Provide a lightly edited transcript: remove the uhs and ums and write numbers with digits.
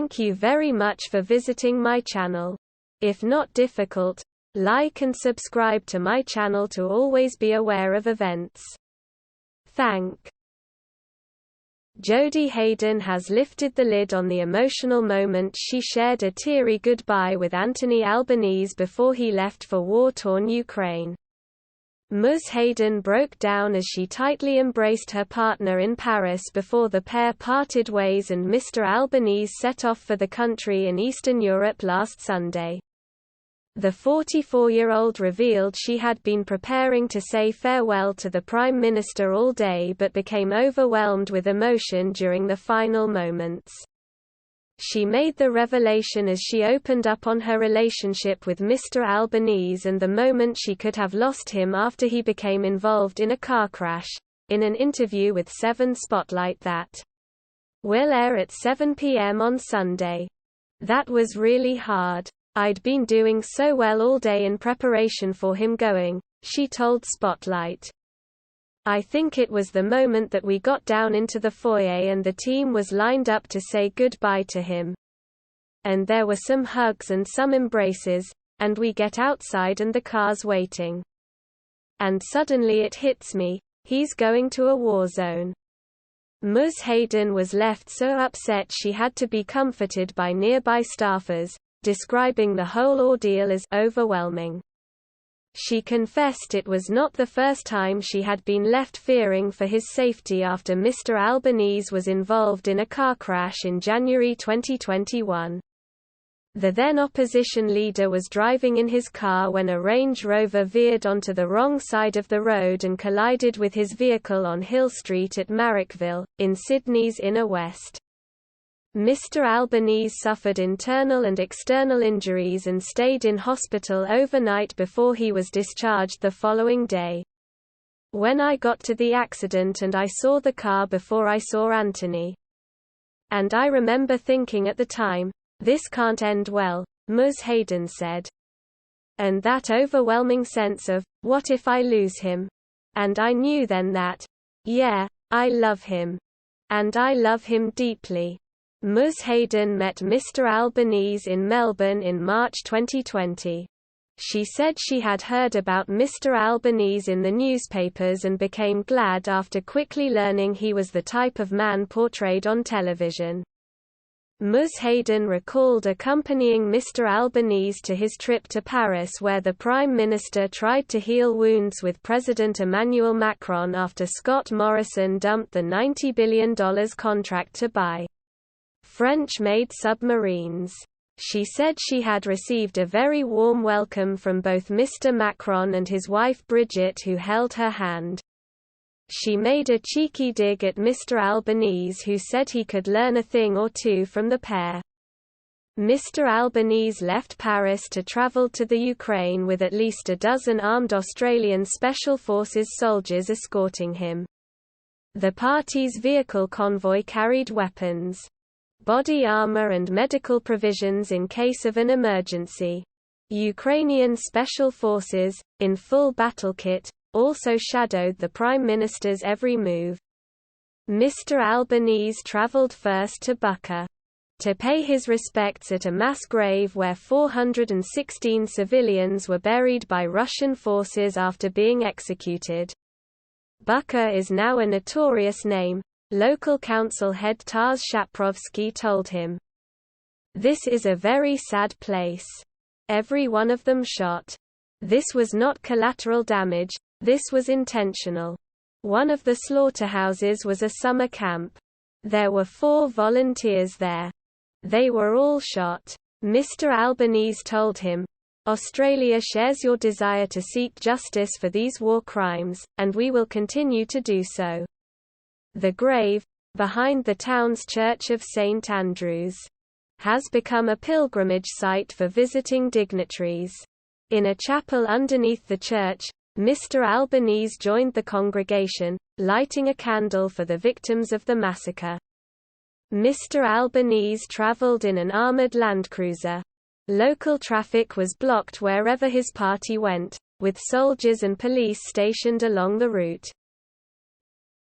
Thank you very much for visiting my channel. If not difficult, like and subscribe to my channel to always be aware of events. Thank. Jodie Haydon has lifted the lid on the emotional moment she shared a teary goodbye with Anthony Albanese before he left for war-torn Ukraine. Ms. Haydon broke down as she tightly embraced her partner in Paris before the pair parted ways and Mr. Albanese set off for the country in Eastern Europe last Sunday. The 44-year-old revealed she had been preparing to say farewell to the Prime Minister all day but became overwhelmed with emotion during the final moments. She made the revelation as she opened up on her relationship with Mr. Albanese and the moment she could have lost him after he became involved in a car crash, in an interview with 7 Spotlight that will air at 7 p.m. on Sunday. That was really hard. I'd been doing so well all day in preparation for him going, she told Spotlight. I think it was the moment that we got down into the foyer and the team was lined up to say goodbye to him. And there were some hugs and some embraces, and we get outside and the car's waiting. And suddenly it hits me, he's going to a war zone. Ms. Haydon was left so upset she had to be comforted by nearby staffers, describing the whole ordeal as overwhelming. She confessed it was not the first time she had been left fearing for his safety after Mr. Albanese was involved in a car crash in January 2021. The then opposition leader was driving in his car when a Range Rover veered onto the wrong side of the road and collided with his vehicle on Hill Street at Marrickville, in Sydney's inner west. Mr. Albanese suffered internal and external injuries and stayed in hospital overnight before he was discharged the following day. When I got to the accident and I saw the car before I saw Anthony. And I remember thinking at the time, this can't end well, Ms. Haydon said. And that overwhelming sense of, what if I lose him? And I knew then that, yeah, I love him. And I love him deeply. Ms. Haydon met Mr. Albanese in Melbourne in March 2020. She said she had heard about Mr. Albanese in the newspapers and became glad after quickly learning he was the type of man portrayed on television. Ms. Haydon recalled accompanying Mr. Albanese to his trip to Paris where the Prime Minister tried to heal wounds with President Emmanuel Macron after Scott Morrison dumped the $90 billion contract to buy French-made submarines. She said she had received a very warm welcome from both Mr. Macron and his wife Brigitte who held her hand. She made a cheeky dig at Mr. Albanese who said he could learn a thing or two from the pair. Mr. Albanese left Paris to travel to the Ukraine with at least a dozen armed Australian Special Forces soldiers escorting him. The party's vehicle convoy carried weapons, body armor and medical provisions in case of an emergency. Ukrainian Special Forces, in full battle kit, also shadowed the Prime Minister's every move. Mr. Albanese travelled first to Bucha to pay his respects at a mass grave where 416 civilians were buried by Russian forces after being executed. Bucha is now a notorious name, local council head Tars Shaprovsky told him. This is a very sad place. Every one of them shot. This was not collateral damage, this was intentional. One of the slaughterhouses was a summer camp. There were 4 volunteers there. They were all shot. Mr. Albanese told him, Australia shares your desire to seek justice for these war crimes, and we will continue to do so. The grave, behind the town's Church of St. Andrews, has become a pilgrimage site for visiting dignitaries. In a chapel underneath the church, Mr. Albanese joined the congregation, lighting a candle for the victims of the massacre. Mr. Albanese travelled in an armoured Land Cruiser. Local traffic was blocked wherever his party went, with soldiers and police stationed along the route.